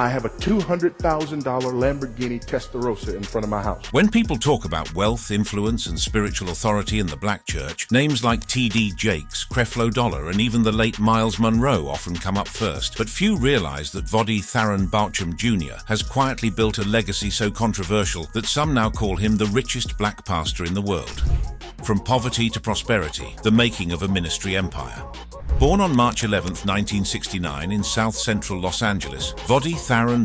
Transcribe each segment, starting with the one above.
I have a $200,000 Lamborghini Testarossa in front of my house. When people talk about wealth, influence, and spiritual authority in the Black Church, names like T.D. Jakes, Creflo Dollar, and even the late Miles Monroe often come up first. But few realize that Voddie Baucham Jr. has quietly built a legacy so controversial that some now call him the richest black pastor in the world. From poverty to prosperity, the making of a ministry empire. Born on March 11, 1969 in south-central Los Angeles, Voddie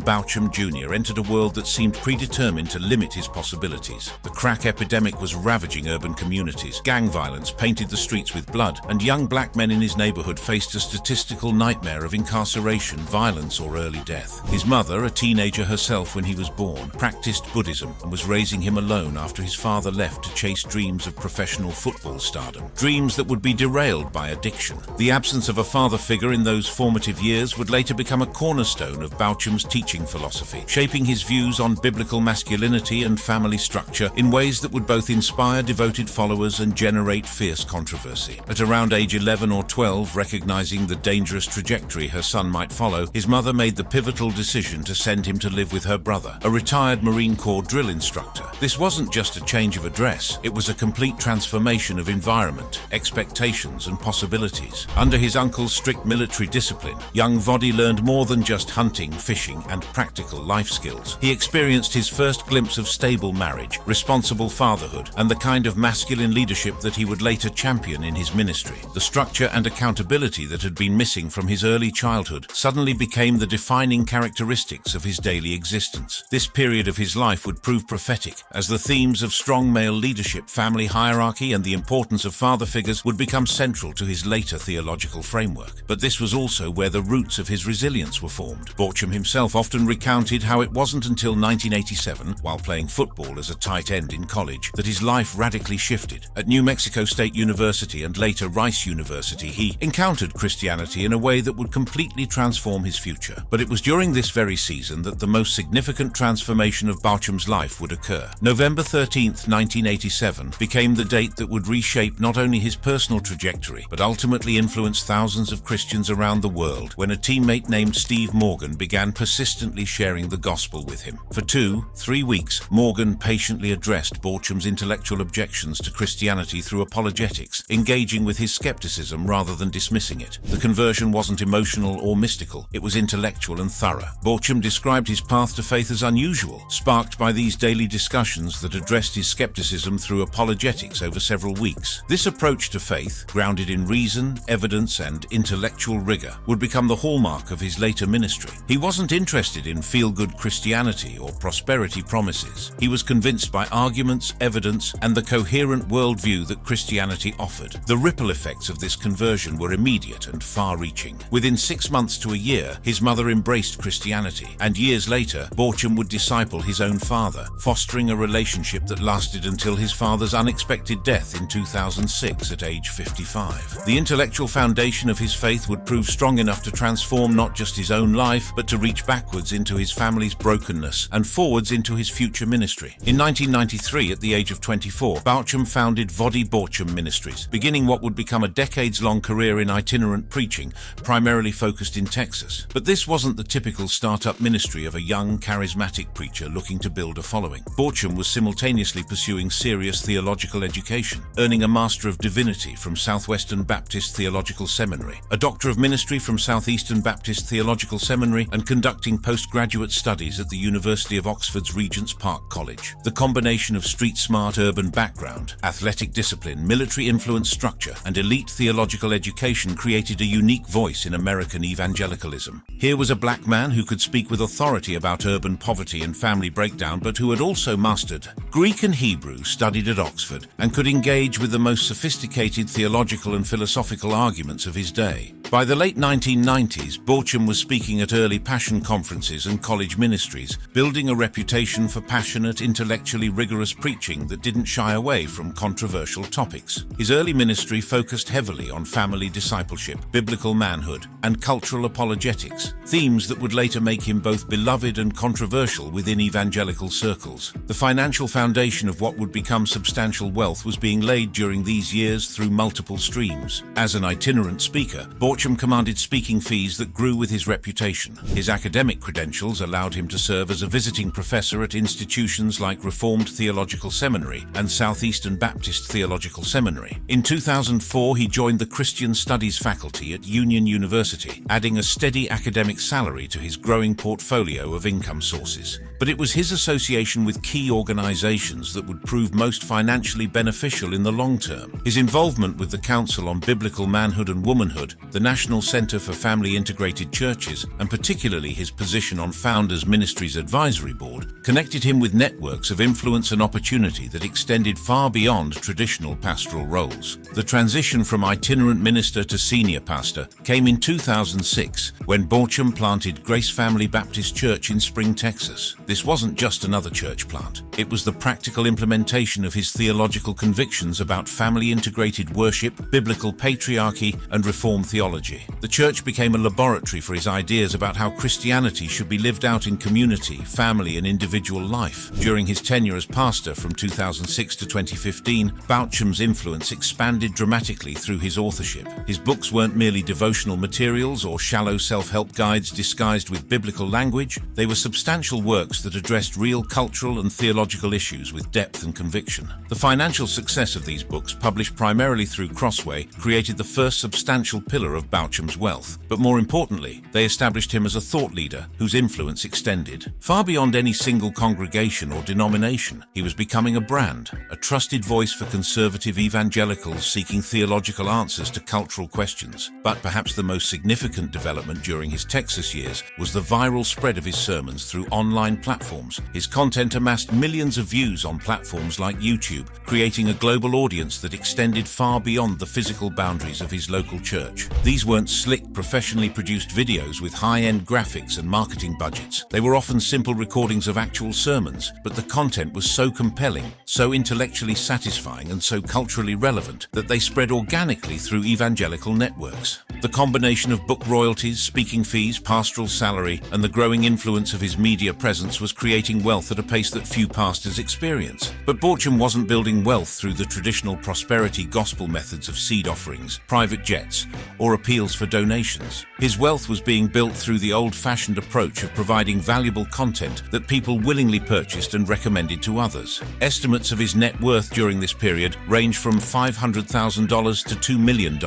Baucham Jr. entered a world that seemed predetermined to limit his possibilities. The crack epidemic was ravaging urban communities, gang violence painted the streets with blood, and young black men in his neighborhood faced a statistical nightmare of incarceration, violence, or early death. His mother, a teenager herself when he was born, practiced Buddhism and was raising him alone after his father left to chase dreams of professional football stardom, dreams that would be derailed by addiction. The absence of a father figure in those formative years would later become a cornerstone of Baucham's teaching philosophy, shaping his views on biblical masculinity and family structure in ways that would both inspire devoted followers and generate fierce controversy. At around age 11 or 12, recognizing the dangerous trajectory her son might follow, his mother made the pivotal decision to send him to live with her brother, a retired Marine Corps drill instructor. This wasn't just a change of address, it was a complete transformation of environment, expectations, and possibilities. Under his uncle's strict military discipline, young Voddie learned more than just hunting, fishing, and practical life skills. He experienced his first glimpse of stable marriage, responsible fatherhood, and the kind of masculine leadership that he would later champion in his ministry. The structure and accountability that had been missing from his early childhood suddenly became the defining characteristics of his daily existence. This period of his life would prove prophetic, as the themes of strong male leadership, family hierarchy, and the importance of father figures would become central to his later theological framework. But this was also where the roots of his resilience were formed. Baucham himself often recounted how it wasn't until 1987, while playing football as a tight end in college, that his life radically shifted. At New Mexico State University and later Rice University, he encountered Christianity in a way that would completely transform his future. But it was during this very season that the most significant transformation of Baucham's life would occur. November 13, 1987, became the date that would reshape not only his personal trajectory, but ultimately influence thousands of Christians around the world when a teammate named Steve Morgan began persistently sharing the gospel with him. For 2-3 weeks, Morgan patiently addressed Baucham's intellectual objections to Christianity through apologetics, engaging with his skepticism rather than dismissing it. The conversion wasn't emotional or mystical, it was intellectual and thorough. Baucham described his path to faith as unusual, sparked by these daily discussions that addressed his skepticism through apologetics over several weeks. This approach to faith, grounded in reason, evidence, and intellectual rigor, would become the hallmark of his later ministry. He wasn't interested in feel-good Christianity or prosperity promises. He was convinced by arguments, evidence, and the coherent worldview that Christianity offered. The ripple effects of this conversion were immediate and far-reaching. Within 6 months to a year, his mother embraced Christianity, and years later, Baucham would disciple his own father, fostering a relationship that lasted until his father's unexpected death in 2006 at age 55. The intellectual foundation of his faith would prove strong enough to transform not just his own life, but to reach backwards into his family's brokenness and forwards into his future ministry. In 1993, at the age of 24, Baucham founded Voddie Baucham Ministries, beginning what would become a decades-long career in itinerant preaching, primarily focused in Texas. But this wasn't the typical startup ministry of a young, charismatic preacher looking to build a following. Baucham was simultaneously pursuing serious theological education, earning a Master of Divinity from Southwestern Baptist Theological Seminary, a Doctor of Ministry from Southeastern Baptist Theological Seminary, and conducting postgraduate studies at the University of Oxford's Regent's Park College. The combination of street-smart urban background, athletic discipline, military-influenced structure, and elite theological education created a unique voice in American evangelicalism. Here was a black man who could speak with authority about urban poverty and family breakdown, but who had also mastered Greek and Hebrew, studied at Oxford, and could engage with the most sophisticated theological and philosophical arguments of his day. By the late 1990s, Baucham was speaking at early Passion conferences and college ministries, building a reputation for passionate, intellectually rigorous preaching that didn't shy away from controversial topics. His early ministry focused heavily on family discipleship, biblical manhood, and cultural apologetics, themes that would later make him both beloved and controversial within evangelical circles. The financial foundation of what would become substantial wealth was being laid during these years through multiple streams. As an itinerant itinerant speaker, Baucham commanded speaking fees that grew with his reputation. His academic credentials allowed him to serve as a visiting professor at institutions like Reformed Theological Seminary and Southeastern Baptist Theological Seminary. In 2004, he joined the Christian Studies faculty at Union University, adding a steady academic salary to his growing portfolio of income sources. But it was his association with key organizations that would prove most financially beneficial in the long term. His involvement with the Council on Biblical Manhood and Womanhood, the National Center for Family Integrated Churches, and particularly his position on Founders Ministries Advisory Board, connected him with networks of influence and opportunity that extended far beyond traditional pastoral roles. The transition from itinerant minister to senior pastor came in 2006 when Baucham planted Grace Family Baptist Church in Spring, Texas. This wasn't just another church plant. It was the practical implementation of his theological convictions about family-integrated worship, biblical patriarchy, and Reformed theology. The church became a laboratory for his ideas about how Christianity should be lived out in community, family, and individual life. During his tenure as pastor from 2006 to 2015, Baucham's influence expanded dramatically through his authorship. His books weren't merely devotional materials or shallow self-help guides disguised with biblical language. They were substantial works that addressed real cultural and theological issues with depth and conviction. The financial success of these books, published primarily through Crossway, created the first substantial pillar of Baucham's wealth. But more importantly, they established him as a thought leader whose influence extended far beyond any single congregation or denomination. He was becoming a brand, a trusted voice for conservative evangelicals seeking theological answers to cultural questions. But perhaps the most significant development during his Texas years was the viral spread of his sermons through online platforms. His content amassed millions of views on platforms like YouTube, creating a global audience that extended far beyond the physical boundaries of his local church. These weren't slick, professionally produced videos with high-end graphics and marketing budgets. They were often simple recordings of actual sermons, but the content was so compelling, so intellectually satisfying, and so culturally relevant that they spread organically through evangelical networks. The combination of book royalties, speaking fees, pastoral salary, and the growing influence of his media presence was creating wealth at a pace that few pastors experience. But Baucham wasn't building wealth through the traditional prosperity gospel methods of seed offerings, private jets, or appeals for donations. His wealth was being built through the old-fashioned approach of providing valuable content that people willingly purchased and recommended to others. Estimates of his net worth during this period range from $500,000 to $2 million,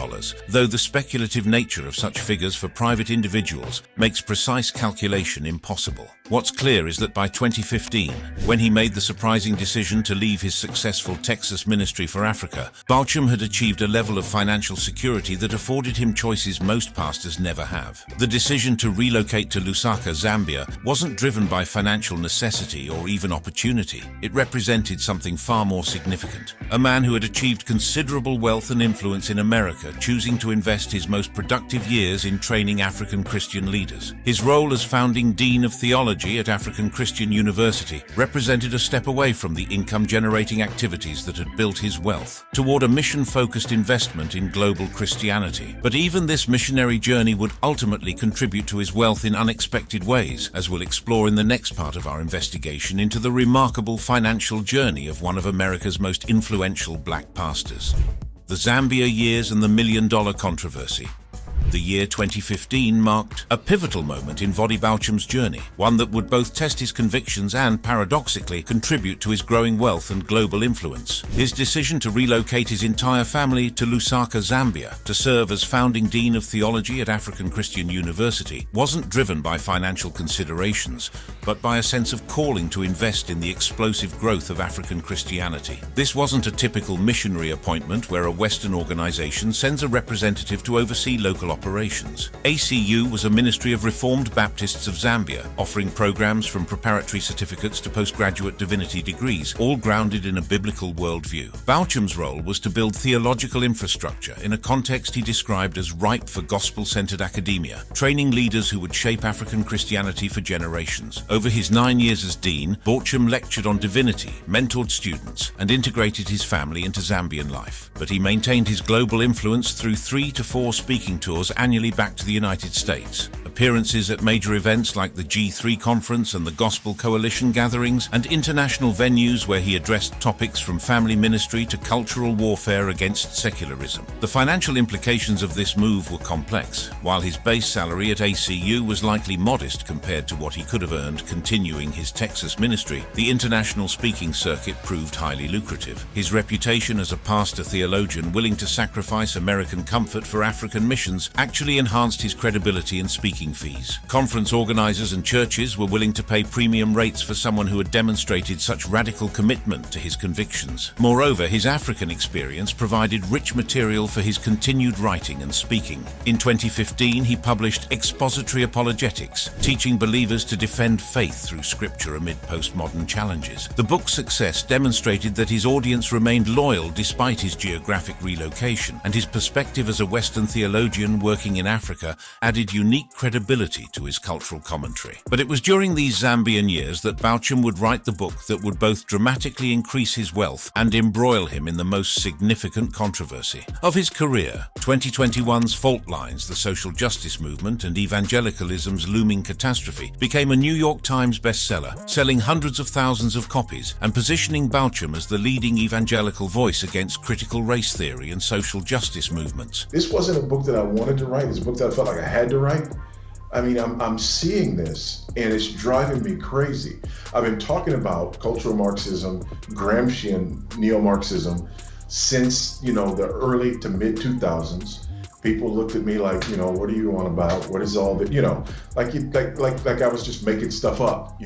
though the speculative nature of such figures for private individuals makes precise calculation impossible. What's clear is that by 2015, when he made the surprising decision to leave his successful Texas ministry for Africa, Baucham had achieved a level of financial security that afforded him choices most pastors never have. The decision to relocate to Lusaka, Zambia, wasn't driven by financial necessity or even opportunity. It represented something far more significant. A man who had achieved considerable wealth and influence in America, choosing to invest his most productive years in training African Christian leaders. His role as founding Dean of Theology at African Christian University represented a step away from the income-generating activities that had built his wealth, toward a mission-focused investment in global Christianity. But even this missionary journey would ultimately contribute to his wealth in unexpected ways, as we'll explore in the next part of our investigation into the remarkable financial journey of one of America's most influential black pastors. The Zambia years and the $1 million controversy. The year 2015 marked a pivotal moment in Voddie Baucham's journey, one that would both test his convictions and, paradoxically, contribute to his growing wealth and global influence. His decision to relocate his entire family to Lusaka, Zambia, to serve as founding Dean of Theology at African Christian University, wasn't driven by financial considerations, but by a sense of calling to invest in the explosive growth of African Christianity. This wasn't a typical missionary appointment where a Western organization sends a representative to oversee local operations. ACU was a ministry of Reformed Baptists of Zambia, offering programs from preparatory certificates to postgraduate divinity degrees, all grounded in a biblical worldview. Baucham's role was to build theological infrastructure in a context he described as ripe for gospel-centered academia, training leaders who would shape African Christianity for generations. Over his 9 years as dean, Baucham lectured on divinity, mentored students, and integrated his family into Zambian life. But he maintained his global influence through 3 to 4 speaking tours annually back to the United States, appearances at major events like the G3 conference and the Gospel Coalition gatherings, and international venues where he addressed topics from family ministry to cultural warfare against secularism. The financial implications of this move were complex. While his base salary at ACU was likely modest compared to what he could have earned continuing his Texas ministry, the international speaking circuit proved highly lucrative. His reputation as a pastor theologian willing to sacrifice American comfort for African missions actually enhanced his credibility and speaking fees. Conference organizers and churches were willing to pay premium rates for someone who had demonstrated such radical commitment to his convictions. Moreover, his African experience provided rich material for his continued writing and speaking. In 2015, he published Expository Apologetics, teaching believers to defend faith through scripture amid postmodern challenges. The book's success demonstrated that his audience remained loyal despite his geographic relocation, and his perspective as a Western theologian working in Africa added unique credibility to his cultural commentary. But it was during these Zambian years that Baucham would write the book that would both dramatically increase his wealth and embroil him in the most significant controversy of his career. 2021's Fault Lines, the social justice movement and evangelicalism's looming catastrophe, became a New York Times bestseller, selling hundreds of thousands of copies and positioning Baucham as the leading evangelical voice against critical race theory and social justice movements. This wasn't a book that I wanted to write. It's a book that I felt like I had to write. I mean, I'm seeing this and it's driving me crazy. I've been talking about cultural Marxism, Gramscian neo-Marxism since, the early to mid 2000s. People looked at me like, what are you on about? What is all that, like I was just making stuff up,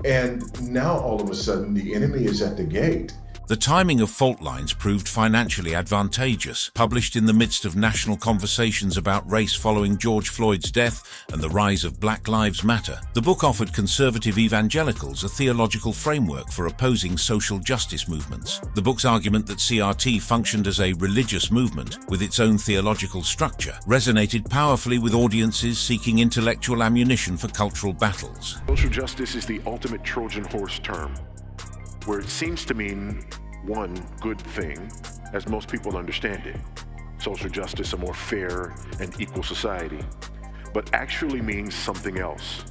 And now all of a sudden the enemy is at the gate. The timing of Fault Lines proved financially advantageous. Published in the midst of national conversations about race following George Floyd's death and the rise of Black Lives Matter, the book offered conservative evangelicals a theological framework for opposing social justice movements. The book's argument that CRT functioned as a religious movement with its own theological structure resonated powerfully with audiences seeking intellectual ammunition for cultural battles. Social justice is the ultimate Trojan horse term, where it seems to mean one good thing, as most people understand it. Social justice, a more fair and equal society, but actually means something else.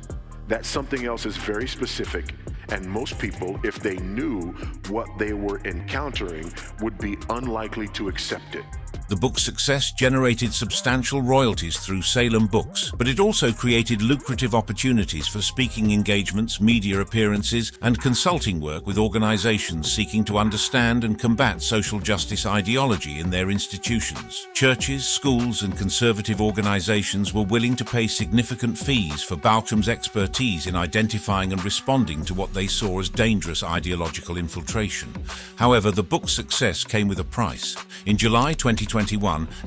That something else is very specific, and most people, if they knew what they were encountering, would be unlikely to accept it. The book's success generated substantial royalties through Salem Books, but it also created lucrative opportunities for speaking engagements, media appearances, and consulting work with organizations seeking to understand and combat social justice ideology in their institutions. Churches, schools, and conservative organizations were willing to pay significant fees for Baucham's expertise in identifying and responding to what they saw as dangerous ideological infiltration. However, the book's success came with a price. In July 2021,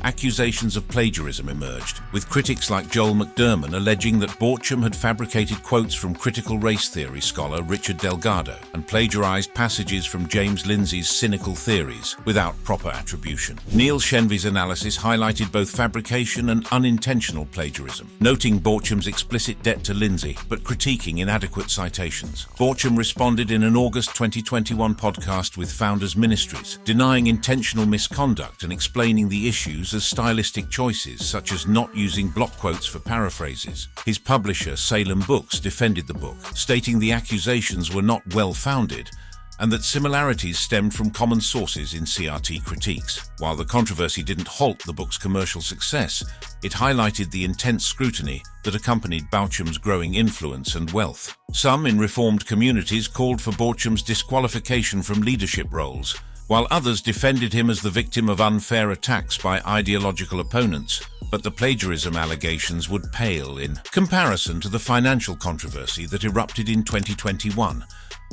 accusations of plagiarism emerged, with critics like Joel McDermott alleging that Baucham had fabricated quotes from critical race theory scholar Richard Delgado and plagiarized passages from James Lindsay's cynical theories without proper attribution. Neil Shenvi's analysis highlighted both fabrication and unintentional plagiarism, noting Baucham's explicit debt to Lindsay but critiquing inadequate citations. Baucham responded in an August 2021 podcast with Founders Ministries, denying intentional misconduct and explaining the issues as stylistic choices, such as not using block quotes for paraphrases. His publisher, Salem Books, defended the book, stating the accusations were not well-founded and that similarities stemmed from common sources in CRT critiques. While the controversy didn't halt the book's commercial success, it highlighted the intense scrutiny that accompanied Baucham's growing influence and wealth. Some in Reformed communities called for Baucham's disqualification from leadership roles, while others defended him as the victim of unfair attacks by ideological opponents. But the plagiarism allegations would pale in comparison to the financial controversy that erupted in 2021,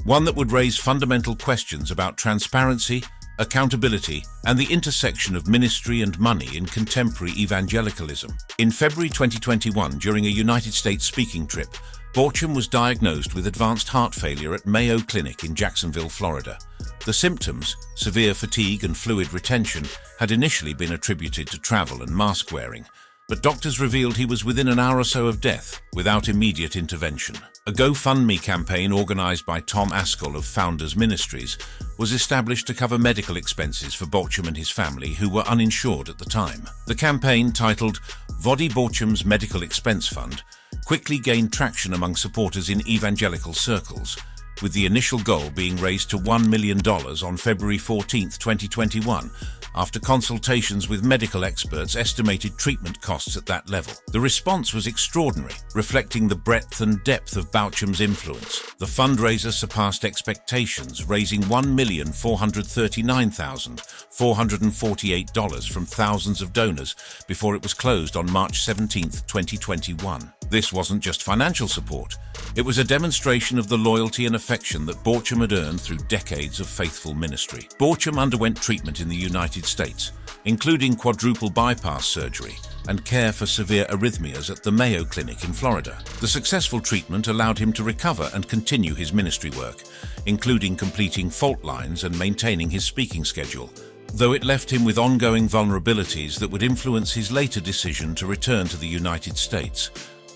one that would raise fundamental questions about transparency, accountability, and the intersection of ministry and money in contemporary evangelicalism. In February 2021, during a United States speaking trip, Baucham was diagnosed with advanced heart failure at Mayo Clinic in Jacksonville, Florida. The symptoms, severe fatigue and fluid retention, had initially been attributed to travel and mask wearing, but doctors revealed he was within an hour or so of death without immediate intervention. A GoFundMe campaign organized by Tom Askell of Founders Ministries was established to cover medical expenses for Baucham and his family, who were uninsured at the time. The campaign, titled Voddie Baucham's Medical Expense Fund, quickly gained traction among supporters in evangelical circles, with the initial goal being raised to $1 million on February 14, 2021, after consultations with medical experts estimated treatment costs at that level. The response was extraordinary, reflecting the breadth and depth of Baucham's influence. The fundraiser surpassed expectations, raising $1,439,448 from thousands of donors before it was closed on March 17, 2021. This wasn't just financial support. It was a demonstration of the loyalty and affection that Baucham had earned through decades of faithful ministry. Baucham underwent treatment in the United States, including quadruple bypass surgery and care for severe arrhythmias at the Mayo Clinic in Florida. The successful treatment allowed him to recover and continue his ministry work, including completing fault lines and maintaining his speaking schedule, though it left him with ongoing vulnerabilities that would influence his later decision to return to the United States.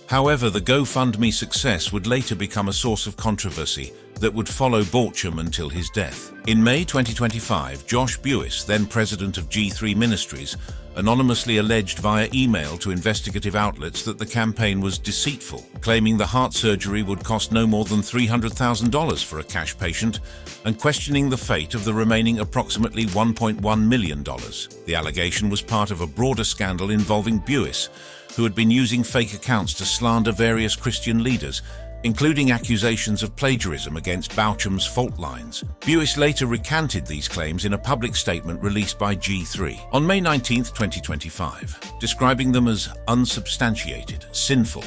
However, the GoFundMe success would later become a source of controversy that would follow Baucham until his death. In May 2025, Josh Buis, then president of G3 Ministries, anonymously alleged via email to investigative outlets that the campaign was deceitful, claiming the heart surgery would cost no more than $300,000 for a cash patient, and questioning the fate of the remaining approximately $1.1 million. The allegation was part of a broader scandal involving Buis, who had been using fake accounts to slander various Christian leaders, including accusations of plagiarism against Baucham's fault lines. Buis later recanted these claims in a public statement released by G3 on May 19, 2025, describing them as unsubstantiated, sinful,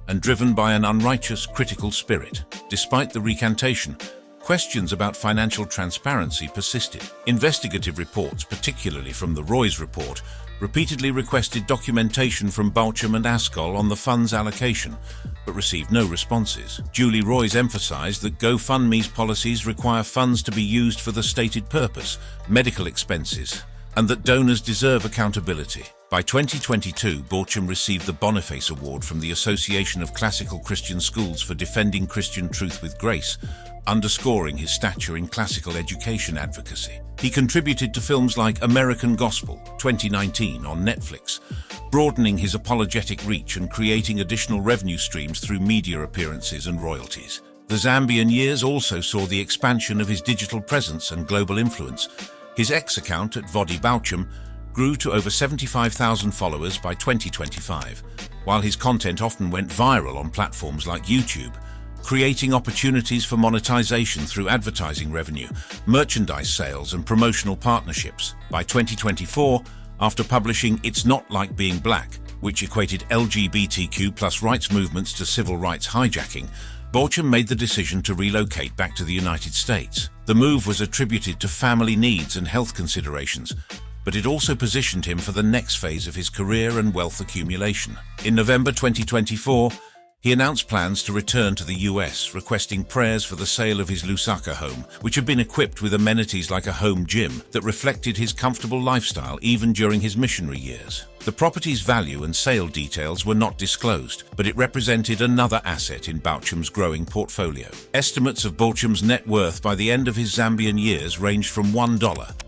and driven by an unrighteous, critical spirit. Despite the recantation, questions about financial transparency persisted. Investigative reports, particularly from the Roy's report, repeatedly requested documentation from Baucham and Askell on the fund's allocation, but received no responses. Julie Roy's emphasized that GoFundMe's policies require funds to be used for the stated purpose, medical expenses, and that donors deserve accountability. By 2022, Baucham received the Boniface Award from the Association of Classical Christian Schools for defending Christian truth with grace, underscoring his stature in classical education advocacy. He contributed to films like American Gospel, 2019, on Netflix, broadening his apologetic reach and creating additional revenue streams through media appearances and royalties. The Zambian years also saw the expansion of his digital presence and global influence. His X account at Voddie Baucham grew to over 75,000 followers by 2025, while his content often went viral on platforms like YouTube, creating opportunities for monetization through advertising revenue, merchandise sales, and promotional partnerships. By 2024, after publishing It's Not Like Being Black, which equated LGBTQ+ rights movements to civil rights hijacking, Baucham made the decision to relocate back to the United States. The move was attributed to family needs and health considerations, but it also positioned him for the next phase of his career and wealth accumulation. In November 2024, he announced plans to return to the US, requesting prayers for the sale of his Lusaka home, which had been equipped with amenities like a home gym that reflected his comfortable lifestyle even during his missionary years. The property's value and sale details were not disclosed, but it represented another asset in Baucham's growing portfolio. Estimates of Baucham's net worth by the end of his Zambian years ranged from $1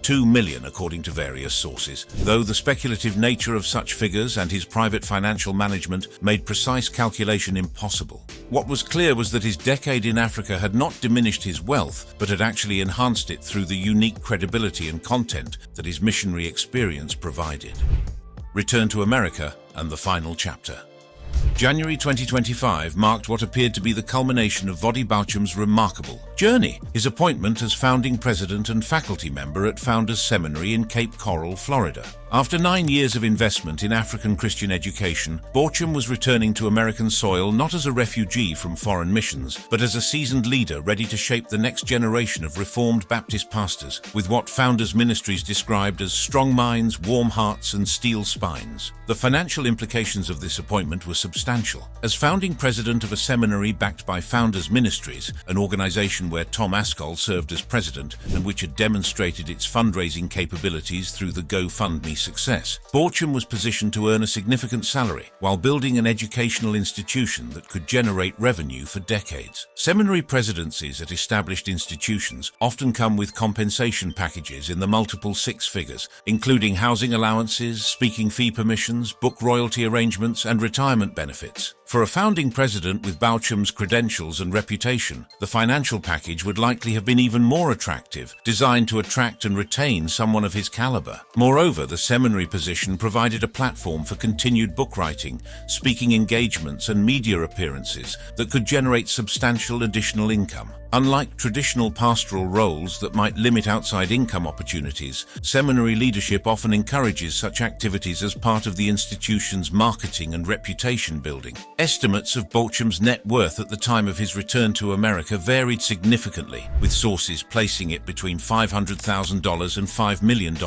to $2 million, according to various sources, though the speculative nature of such figures and his private financial management made precise calculation impossible. What was clear was that his decade in Africa had not diminished his wealth, but had actually enhanced it through the unique credibility and content that his missionary experience provided. Return to America and the final chapter. January 2025 marked what appeared to be the culmination of Voddie Baucham's remarkable journey, his appointment as founding president and faculty member at Founders Seminary in Cape Coral, Florida. After 9 years of investment in African Christian education, Baucham was returning to American soil not as a refugee from foreign missions, but as a seasoned leader ready to shape the next generation of Reformed Baptist pastors, with what Founders Ministries described as strong minds, warm hearts, and steel spines. The financial implications of this appointment were substantial. As founding president of a seminary backed by Founders Ministries, an organization where Tom Askell served as president and which had demonstrated its fundraising capabilities through the GoFundMe success, Baucham was positioned to earn a significant salary while building an educational institution that could generate revenue for decades. Seminary presidencies at established institutions often come with compensation packages in the multiple six figures, including housing allowances, speaking fee permissions, book royalty arrangements, and retirement benefits. For a founding president with Baucham's credentials and reputation, the financial package would likely have been even more attractive, designed to attract and retain someone of his caliber. Moreover, the seminary position provided a platform for continued book writing, speaking engagements, and media appearances that could generate substantial additional income. Unlike traditional pastoral roles that might limit outside income opportunities, seminary leadership often encourages such activities as part of the institution's marketing and reputation building. Estimates of Baucham's net worth at the time of his return to America varied significantly, with sources placing it between $500,000 and $5 million,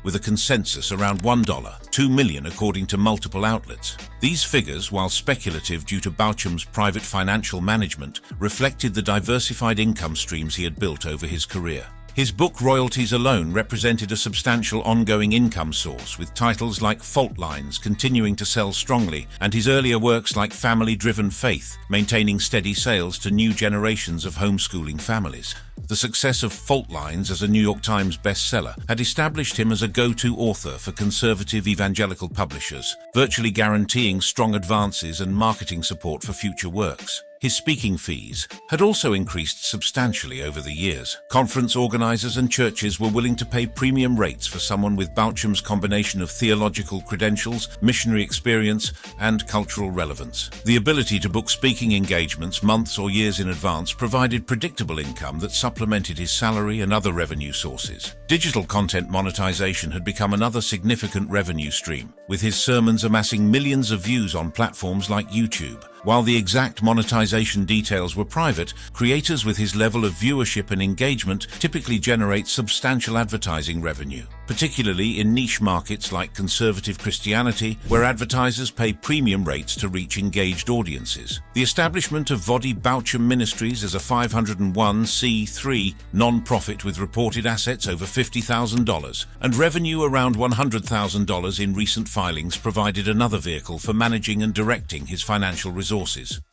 with a consensus around $2 million according to multiple outlets. These figures, while speculative due to Baucham's private financial management, reflected the diversified income streams he had built over his career. His book royalties alone represented a substantial ongoing income source, with titles like Fault Lines continuing to sell strongly, and his earlier works like Family-Driven Faith maintaining steady sales to new generations of homeschooling families. The success of Fault Lines as a New York Times bestseller had established him as a go-to author for conservative evangelical publishers, virtually guaranteeing strong advances and marketing support for future works. His speaking fees had also increased substantially over the years. Conference organizers and churches were willing to pay premium rates for someone with Baucham's combination of theological credentials, missionary experience, and cultural relevance. The ability to book speaking engagements months or years in advance provided predictable income that supplemented his salary and other revenue sources. Digital content monetization had become another significant revenue stream, with his sermons amassing millions of views on platforms like YouTube. While the exact monetization details were private, creators with his level of viewership and engagement typically generate substantial advertising revenue, particularly in niche markets like conservative Christianity, where advertisers pay premium rates to reach engaged audiences. The establishment of Voddie Baucham Ministries as a 501c3 non-profit with reported assets over $50,000 and revenue around $100,000 in recent filings provided another vehicle for managing and directing his financial resources.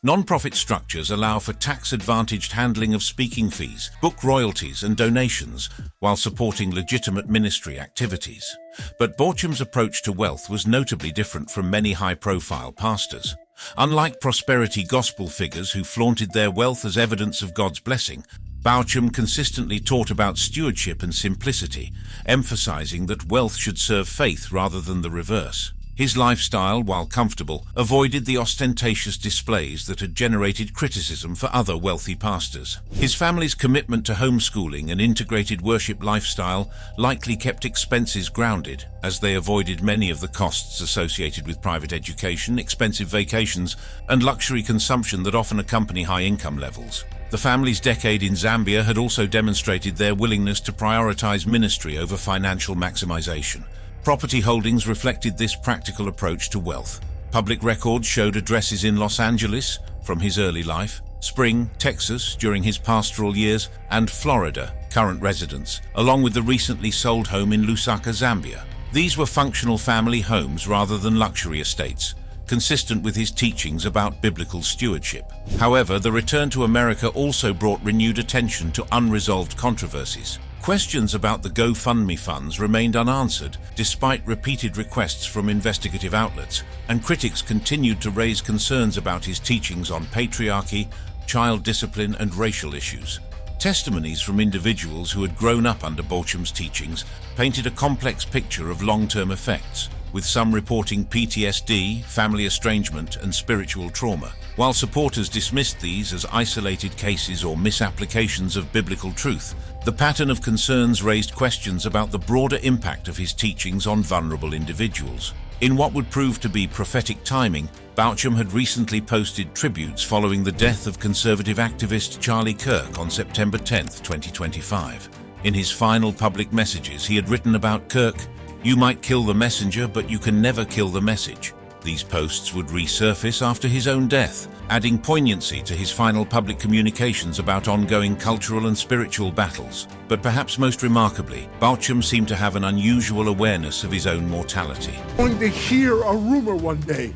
Non-profit structures allow for tax-advantaged handling of speaking fees, book royalties, and donations, while supporting legitimate ministry activities. But Baucham's approach to wealth was notably different from many high-profile pastors. Unlike prosperity gospel figures who flaunted their wealth as evidence of God's blessing, Baucham consistently taught about stewardship and simplicity, emphasizing that wealth should serve faith rather than the reverse. His lifestyle, while comfortable, avoided the ostentatious displays that had generated criticism for other wealthy pastors. His family's commitment to homeschooling and integrated worship lifestyle likely kept expenses grounded, as they avoided many of the costs associated with private education, expensive vacations, and luxury consumption that often accompany high income levels. The family's decade in Zambia had also demonstrated their willingness to prioritize ministry over financial maximization. Property holdings reflected this practical approach to wealth. Public records showed addresses in Los Angeles from his early life, Spring, Texas during his pastoral years, and Florida, current residence, along with the recently sold home in Lusaka, Zambia. These were functional family homes rather than luxury estates, consistent with his teachings about biblical stewardship. However, the return to America also brought renewed attention to unresolved controversies. Questions about the GoFundMe funds remained unanswered despite repeated requests from investigative outlets, and critics continued to raise concerns about his teachings on patriarchy, child discipline, and racial issues. Testimonies from individuals who had grown up under Baucham's teachings painted a complex picture of long-term effects, with some reporting PTSD, family estrangement, and spiritual trauma. While supporters dismissed these as isolated cases or misapplications of biblical truth, the pattern of concerns raised questions about the broader impact of his teachings on vulnerable individuals. In what would prove to be prophetic timing, Baucham had recently posted tributes following the death of conservative activist Charlie Kirk on September 10, 2025. In his final public messages, he had written about Kirk, "You might kill the messenger, but you can never kill the message." These posts would resurface after his own death, adding poignancy to his final public communications about ongoing cultural and spiritual battles. But perhaps most remarkably, Baucham seemed to have an unusual awareness of his own mortality. I'm going to hear a rumor one day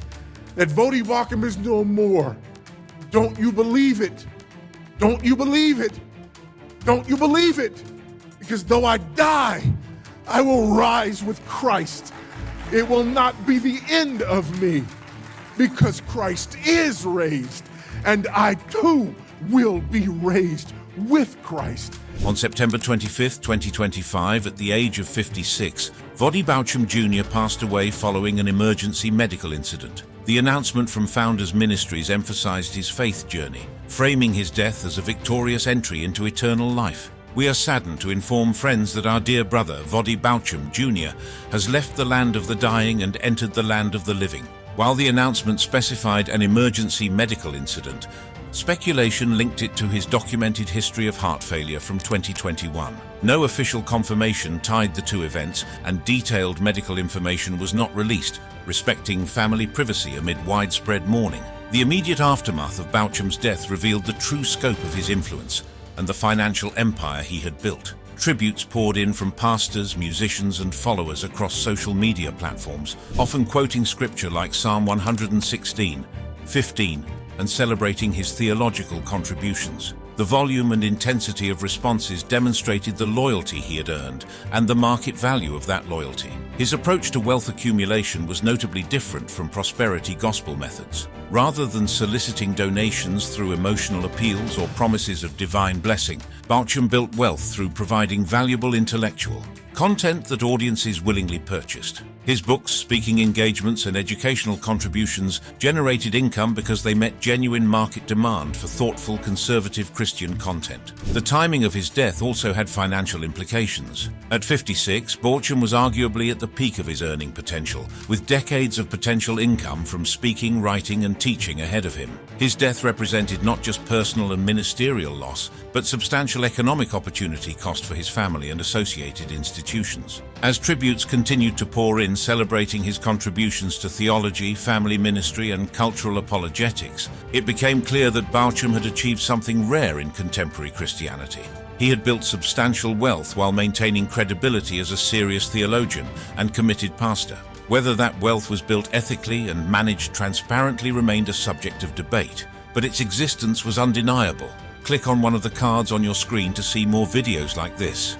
that Voddie Baucham is no more. Don't you believe it? Don't you believe it? Don't you believe it? Because though I die, I will rise with Christ. It will not be the end of me, because Christ is raised, and I too will be raised with Christ. On September 25, 2025, at the age of 56, Voddie Baucham Jr. passed away following an emergency medical incident. The announcement from Founders Ministries emphasized his faith journey, framing his death as a victorious entry into eternal life. We are saddened to inform friends that our dear brother, Voddie Baucham Jr., has left the land of the dying and entered the land of the living. While the announcement specified an emergency medical incident, speculation linked it to his documented history of heart failure from 2021. No official confirmation tied the two events, and detailed medical information was not released, respecting family privacy amid widespread mourning. The immediate aftermath of Baucham's death revealed the true scope of his influence and the financial empire he had built. Tributes poured in from pastors, musicians, and followers across social media platforms, often quoting scripture like Psalm 116:15, and celebrating his theological contributions. The volume and intensity of responses demonstrated the loyalty he had earned and the market value of that loyalty. His approach to wealth accumulation was notably different from prosperity gospel methods. Rather than soliciting donations through emotional appeals or promises of divine blessing, Baucham built wealth through providing valuable intellectual content that audiences willingly purchased. His books, speaking engagements, and educational contributions generated income because they met genuine market demand for thoughtful, conservative Christian content. The timing of his death also had financial implications. At 56, Baucham was arguably at the peak of his earning potential, with decades of potential income from speaking, writing, and teaching ahead of him. His death represented not just personal and ministerial loss, but substantial economic opportunity cost for his family and associated institutions. As tributes continued to pour in, celebrating his contributions to theology, family ministry, and cultural apologetics, it became clear that Baucham had achieved something rare in contemporary Christianity. He had built substantial wealth while maintaining credibility as a serious theologian and committed pastor. Whether that wealth was built ethically and managed transparently remained a subject of debate, but its existence was undeniable. Click on one of the cards on your screen to see more videos like this.